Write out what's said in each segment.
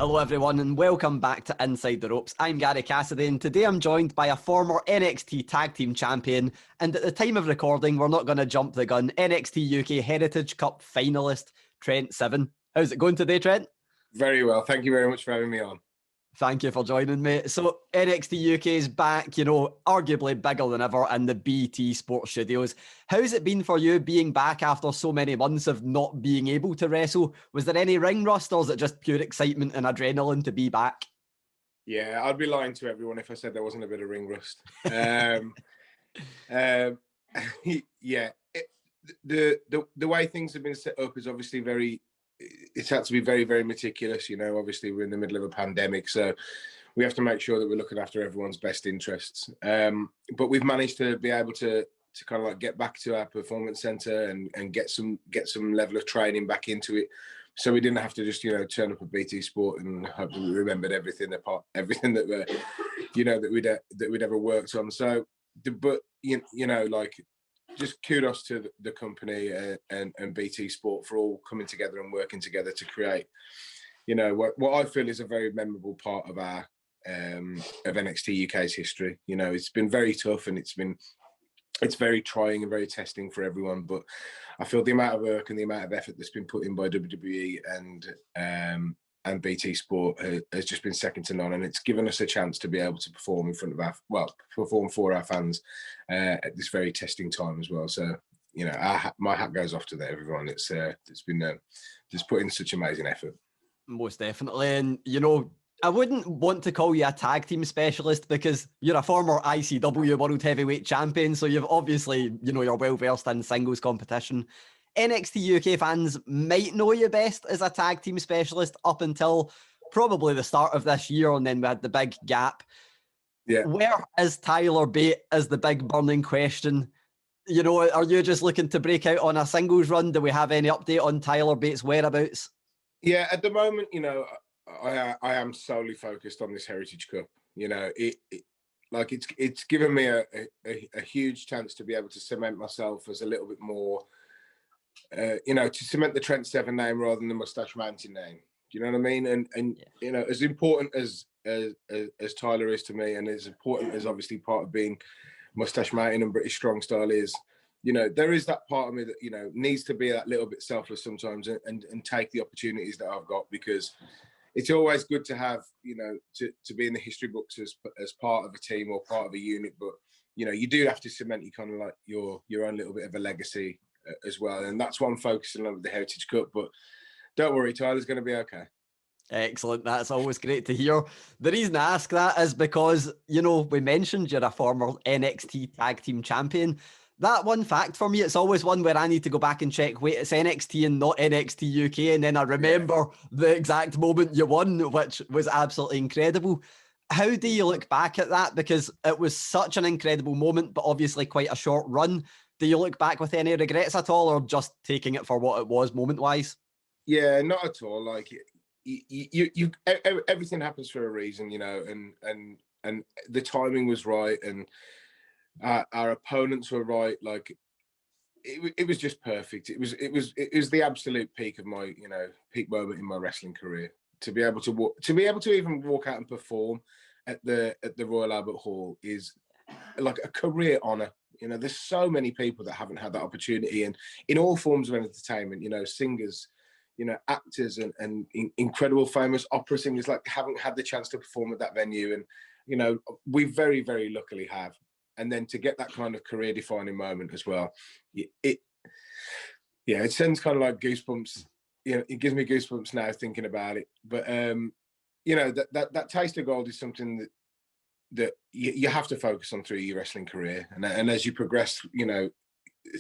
Hello everyone and welcome back to Inside the Ropes. I'm Gary Cassidy and today I'm joined by a former NXT Tag Team Champion, and at the time of recording we're not going to jump the gun, NXT UK Heritage Cup finalist Trent Seven. How's it going today, Trent? Very well, thank you very much for having me on. Thank you for joining me. So NXT UK is back, arguably bigger than ever in the BT Sports Studios. How's it been for you being back after so many months of not being able to wrestle? Was there any ring rust, or is it just pure excitement and adrenaline to be back? Yeah, I'd be lying to everyone if I said there wasn't a bit of ring rust. Yeah, the way things have been set up is obviously it's had to be very, very meticulous. Obviously we're in the middle of a pandemic, so we have to make sure that we're looking after everyone's best interests. But we've managed to be able to kind of like get back to our performance center and get some level of training back into it. So we didn't have to just, turn up at BT Sport and hope that we remembered everything that we'd ever worked on. So, but just kudos to the company and BT Sport for all coming together and working together to create, what I feel is a very memorable part of our of NXT UK's history. It's been very tough and it's very trying and very testing for everyone. But I feel the amount of work and the amount of effort that's been put in by WWE and BT Sport has just been second to none, and it's given us a chance to be able to perform perform for our fans at this very testing time as well. So, my hat goes off to everyone. It's been just put in such amazing effort. Most definitely, and I wouldn't want to call you a tag team specialist because you're a former ICW World Heavyweight Champion, so you've obviously, you're well versed in singles competition. NXT UK fans might know you best as a tag team specialist up until probably the start of this year, and then we had the big gap. Yeah. Where is Tyler Bate is the big burning question. Are you just looking to break out on a singles run? Do we have any update on Tyler Bate's whereabouts? Yeah, at the moment, I am solely focused on this Heritage Cup. It's given me a huge chance to be able to cement myself as a little bit more, to cement the Trent Seven name rather than the Mustache Mountain name. Do you know what I mean? And yeah. As important as Tyler is to me, and as important as obviously part of being Mustache Mountain and British Strong Style is, there is that part of me that, needs to be that little bit selfless sometimes and take the opportunities that I've got, because it's always good to have, to be in the history books as part of a team or part of a unit. But, you do have to cement kind of like your own little bit of a legacy as well. And that's what I'm focusing on with the Heritage Cup. But don't worry, Tyler's going to be okay. Excellent. That's always great to hear. The reason I ask that is because, we mentioned you're a former NXT Tag Team Champion. That one fact for me, it's always one where I need to go back and check, wait, it's NXT and not NXT UK. And then I remember the exact moment you won, which was absolutely incredible. How do you look back at that? Because it was such an incredible moment, but obviously quite a short run. Do you look back with any regrets at all, or just taking it for what it was moment-wise? Yeah, not at all. Like, you everything happens for a reason, and the timing was right, and our opponents were right. Like, it was just perfect. It was the absolute peak of my peak moment in my wrestling career, to be able to even walk out and perform at the Royal Albert Hall is like a career honor. There's so many people that haven't had that opportunity, and in all forms of entertainment, singers, actors and incredible famous opera singers haven't had the chance to perform at that venue. And, we very, very luckily have. And then to get that kind of career defining moment as well, it sends kind of like goosebumps. It gives me goosebumps now thinking about it. But, that taste of gold is something that you have to focus on through your wrestling career. And as you progress,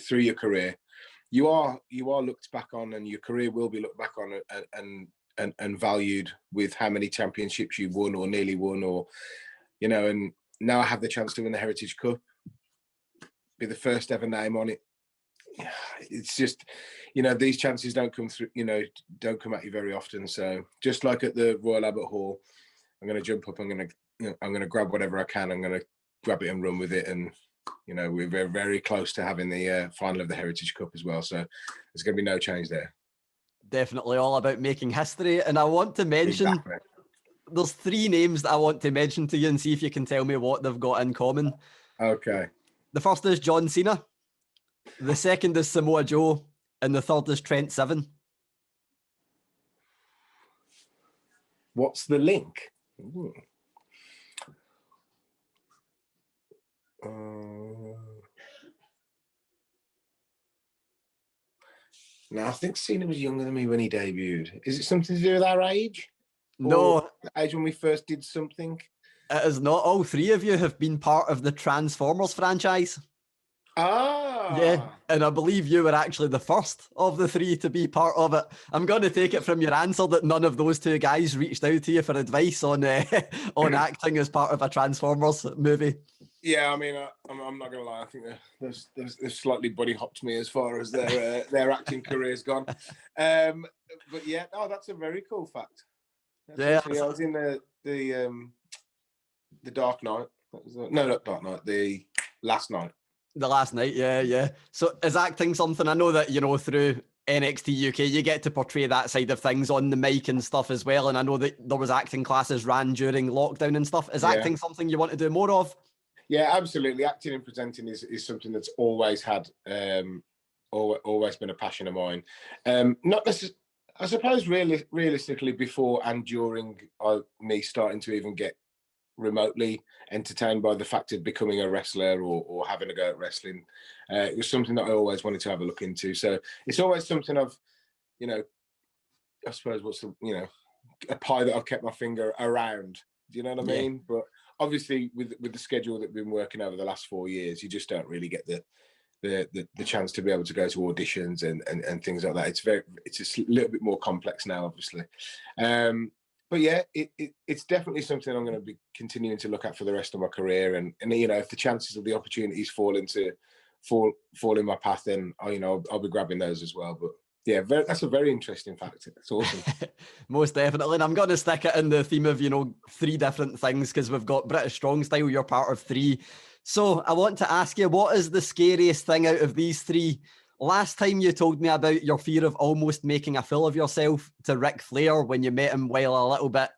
through your career, you are looked back on, and your career will be looked back on and valued with how many championships you won or nearly won, or, and now I have the chance to win the Heritage Cup, be the first ever name on it. It's just, these chances don't come through, don't come at you very often. So just like at the Royal Albert Hall, I'm going to jump up, I'm going to grab whatever I can, I'm going to grab it and run with it. And, we're very, very close to having the final of the Heritage Cup as well. So there's going to be no change there. Definitely all about making history. And I want to mention there's three names that I want to mention to you and see if you can tell me what they've got in common. Okay. The first is John Cena. The second is Samoa Joe. And the third is Trent Seven. What's the link? No, I think Cena was younger than me when he debuted. Is it something to do with our age? No, Or the age when we first did something? it is not. All three of you have been part of the Transformers franchise. Yeah, Ah. and I believe you were actually the first of the three to be part of it. I'm going to take it from your answer that none of those two guys reached out to you for advice on on acting as part of a Transformers movie. Yeah, I mean, I'm not gonna lie. I think they've slightly buddy hopped me as far as their acting career's gone. But yeah, no, that's a very cool fact. Yeah, I was in the Dark Knight. No, not Dark Knight. The Last Night. the last night. Yeah. So is acting something? I know that through NXT UK you get to portray that side of things on the mic and stuff as well. And I know that there was acting classes ran during lockdown and stuff. Is acting something you want to do more of? Yeah, absolutely. Acting and presenting is something that's always had, always been a passion of mine. Not necessarily, I suppose, realistically, before and during me starting to even get remotely entertained by the fact of becoming a wrestler or having a go at wrestling. It was something that I always wanted to have a look into. So it's always something I've, I suppose a pie that I've kept my finger around. Do you know what I mean? But obviously with the schedule that we've been working over the last 4 years, you just don't really get the chance to be able to go to auditions and things like that. It's a little bit more complex now, obviously. But yeah, it's definitely something I'm going to be continuing to look at for the rest of my career. And if the chances of the opportunities fall in my path, then I'll be grabbing those as well. But yeah, that's a very interesting fact. It's awesome. Most definitely. And I'm going to stick it in the theme of, three different things because we've got British Strong Style. You're part of three. So I want to ask you, what is the scariest thing out of these three? Last time you told me about your fear of almost making a fool of yourself to Ric Flair when you met him while a little bit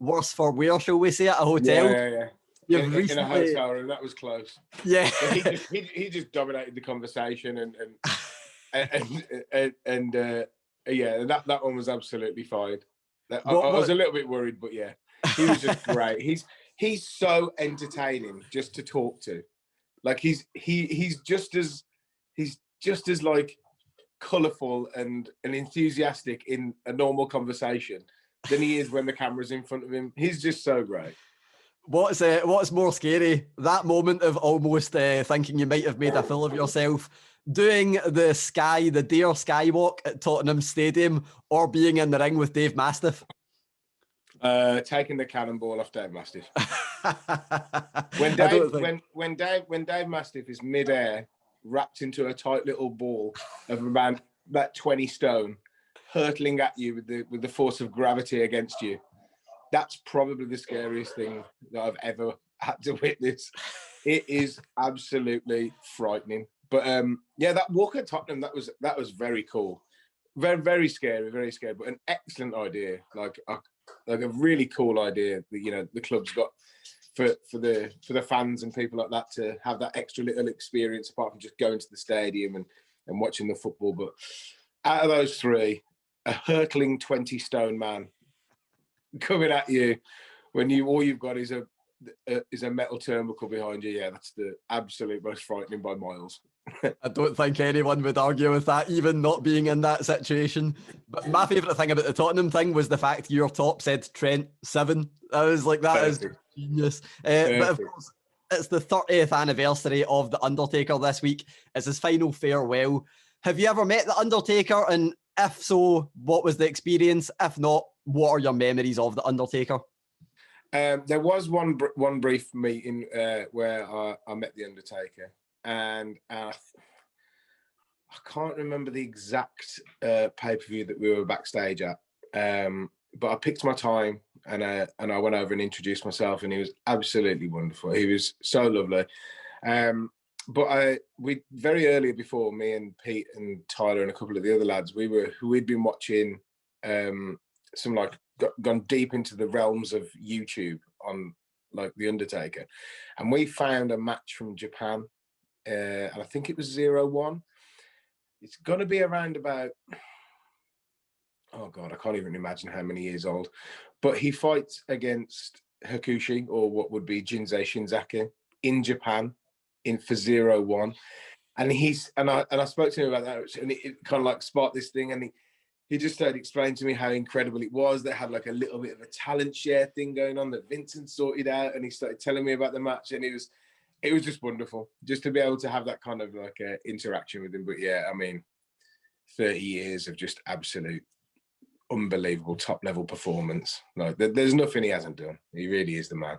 worse for wear, shall we say, at a hotel. Yeah. In a hotel room, that was close. Yeah. He just dominated the conversation and yeah, that one was absolutely fine. I was a little bit worried, but yeah, he was just great. He's so entertaining just to talk to. Like he's just as like colourful and enthusiastic in a normal conversation than he is when the camera's in front of him. He's just so great. What's more scary? That moment of almost thinking you might have made a fool of yourself, doing the Dare Skywalk at Tottenham Stadium, or being in the ring with Dave Mastiff? Taking the cannonball off Dave Mastiff. When Dave Mastiff is midair, wrapped into a tight little ball of about 20 stone, hurtling at you with the force of gravity against you, that's probably the scariest thing that I've ever had to witness. It is absolutely frightening. But yeah, that walk at Tottenham, that was very cool. Very, very scary, but an excellent idea. Like a really cool idea that the club's got for the fans and people like that to have that extra little experience apart from just going to the stadium and watching the football. But out of those three, a hurtling 20-stone man coming at you when all you've got is a metal turnbuckle behind you. Yeah, that's the absolute most frightening by miles. I don't think anyone would argue with that, even not being in that situation. But my favourite thing about the Tottenham thing was the fact your top said Trent 7. I was like, that Perfect. Is genius. But of course, it's the 30th anniversary of The Undertaker this week. It's his final farewell. Have you ever met The Undertaker? And if so, what was the experience? If not, what are your memories of The Undertaker? There was one brief meeting where I met The Undertaker. And I can't remember the exact pay-per-view that we were backstage at, but I picked my time and I went over and introduced myself, and he was absolutely wonderful. He was so lovely. But we very early before, me and Pete and Tyler and a couple of the other lads, we'd been watching some like gone deep into the realms of YouTube on like the Undertaker, and we found a match from Japan, and I think it was 0-1. It's going to be around about, oh God, I can't even imagine how many years old, but he fights against Hakushi, or what would be Jinsei Shinzaki, in Japan for 0-1. And I spoke to him about that, and it kind of like sparked this thing, and he just started explaining to me how incredible it was. They had like a little bit of a talent share thing going on that Vincent sorted out, and he started telling me about the match, and it was just wonderful just to be able to have that kind of like interaction with him. But yeah, I mean, 30 years of just absolute unbelievable top level performance. Like there's nothing he hasn't done. He really is the man.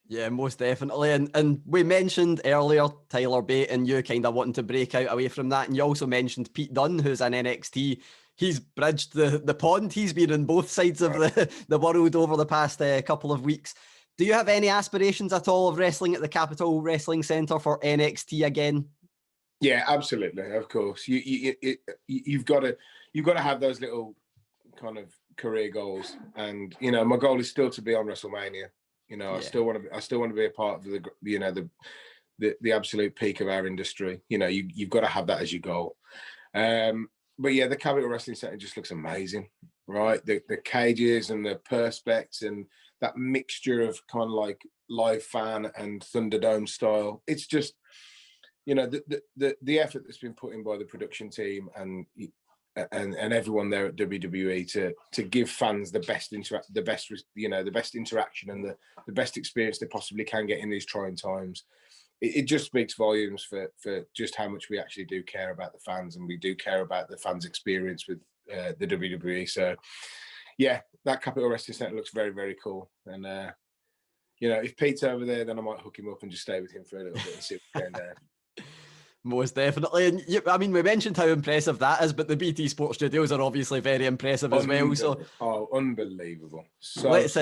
Yeah, most definitely. And we mentioned earlier Tyler Bate and you kind of wanting to break out away from that. And you also mentioned Pete Dunne, who's in NXT. He's bridged the pond. He's been on both sides of the world over the past couple of weeks. Do you have any aspirations at all of wrestling at the Capital Wrestling Centre for NXT again? Yeah, absolutely. Of course. You've got to have those little kind of career goals. And, you know, my goal is still to be on WrestleMania. You know, yeah. I still want to be a part of the absolute peak of our industry. You know, you've got to have that as your goal. But yeah, the Capital Wrestling Centre just looks amazing, right? The cages and the perspex and that mixture of kind of like live fan and Thunderdome style. It's just, you know, the effort that's been put in by the production team and everyone there at WWE to give fans the best interaction and the best experience they possibly can get in these trying times. It just speaks volumes for just how much we actually do care about the fans, and we do care about the fans' experience with the WWE. So yeah, that Capital Wrestling Centre looks very, very cool. And you know, if Pete's over there, then I might hook him up and just stay with him for a little bit and see what's going there. Most definitely. And I mean, we mentioned how impressive that is, but the BT Sports Studios are obviously very impressive as well. So, unbelievable. So let's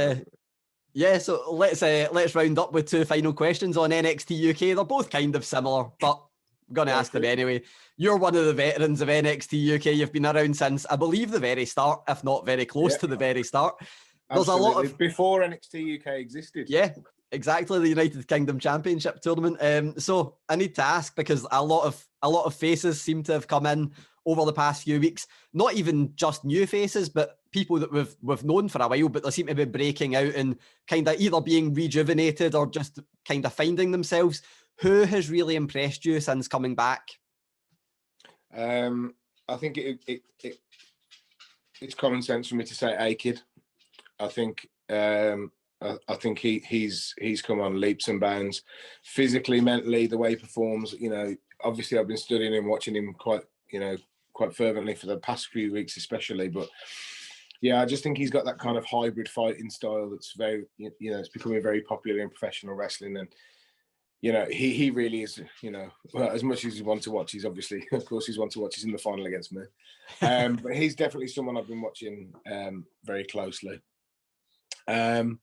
round up with two final questions on NXT UK. They're both kind of similar, but I'm going to ask them anyway. You're one of the veterans of NXT UK. You've been around since, I believe, the very start, if not very close to the very start. There's absolutely. A lot of before NXT UK existed. Yeah. Exactly, the United Kingdom Championship tournament. So I need to ask, because a lot of faces seem to have come in over the past few weeks. Not even just new faces, but people that we've known for a while, but they seem to be breaking out and kind of either being rejuvenated or just kind of finding themselves. Who has really impressed you since coming back? I think it's common sense for me to say A-Kid. I think he's come on leaps and bounds, physically, mentally, the way he performs. You know, obviously I've been studying him, watching him quite fervently for the past few weeks, especially. But yeah, I just think he's got that kind of hybrid fighting style that's very, you know, it's becoming very popular in professional wrestling. And you know, he really is. You know, well, as much as he's one to watch, he's obviously, of course, he's one to watch. He's in the final against me, but he's definitely someone I've been watching very closely. I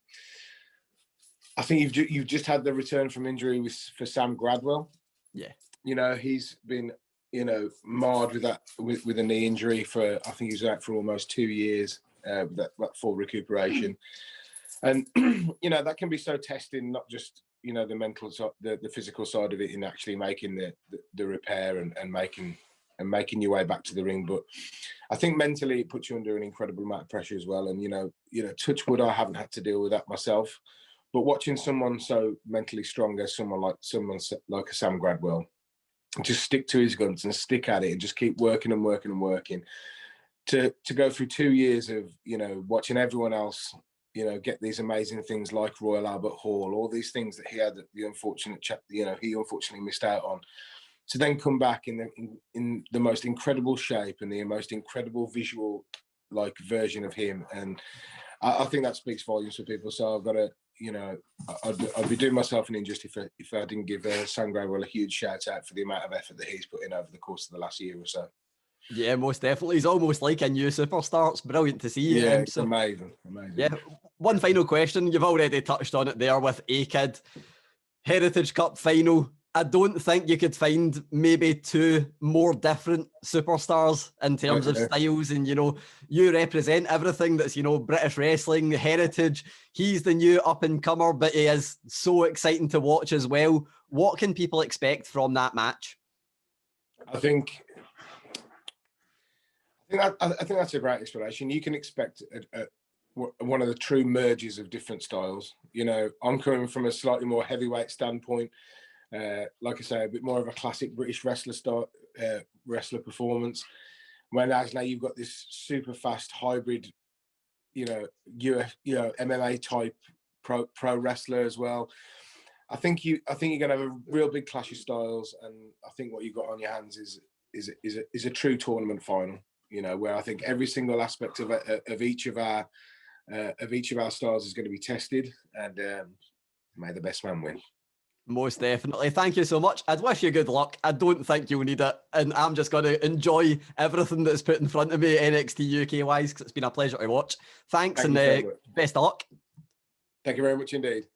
think you've just had the return from injury for Sam Gradwell. Yeah, you know, he's been, you know, marred with a knee injury for, I think he was out for almost 2 years with that full recuperation, and you know, that can be so testing, not just, you know, the mental side, the physical side of it, in actually making the repair and making your way back to the ring. But I think mentally it puts you under an incredible amount of pressure as well. And you know, touch wood, I haven't had to deal with that myself. But watching someone so mentally strong as someone like a Sam Gradwell, just stick to his guns and stick at it and just keep working and working and working, to go through 2 years of, you know, watching everyone else, you know, get these amazing things like Royal Albert Hall, all these things that he had he unfortunately missed out on, to then come back in the most incredible shape and the most incredible visual like version of him. And I think that speaks volumes for people. So I've got to, you know, I'd be doing myself an injustice if I didn't give Sam Gradwell a huge shout out for the amount of effort that he's put in over the course of the last year or so. Yeah, most definitely. He's almost like a new superstar. It's brilliant to see. Yeah, it's amazing. Yeah. One final question. You've already touched on it there with A-Kid. Heritage Cup final. I don't think you could find maybe two more different superstars in terms of styles. And, you know, you represent everything that's, you know, British wrestling, heritage. He's the new up-and-comer, but he is so exciting to watch as well. What can people expect from that match? I think that's a great explanation. You can expect one of the true merges of different styles. You know, I'm coming from a slightly more heavyweight standpoint. Like I say, a bit more of a classic British wrestler performance. Whereas now you've got this super fast hybrid, you know, MMA type pro wrestler as well. I think you're going to have a real big clash of styles, and I think what you've got on your hands is a true tournament final. You know, where I think every single aspect of each of our styles is going to be tested, and may the best man win. Most definitely. Thank you so much. I'd wish you good luck. I don't think you'll need it. And I'm just going to enjoy everything that's put in front of me, NXT UK wise, because it's been a pleasure to watch. Thanks, and best of luck. Thank you very much indeed.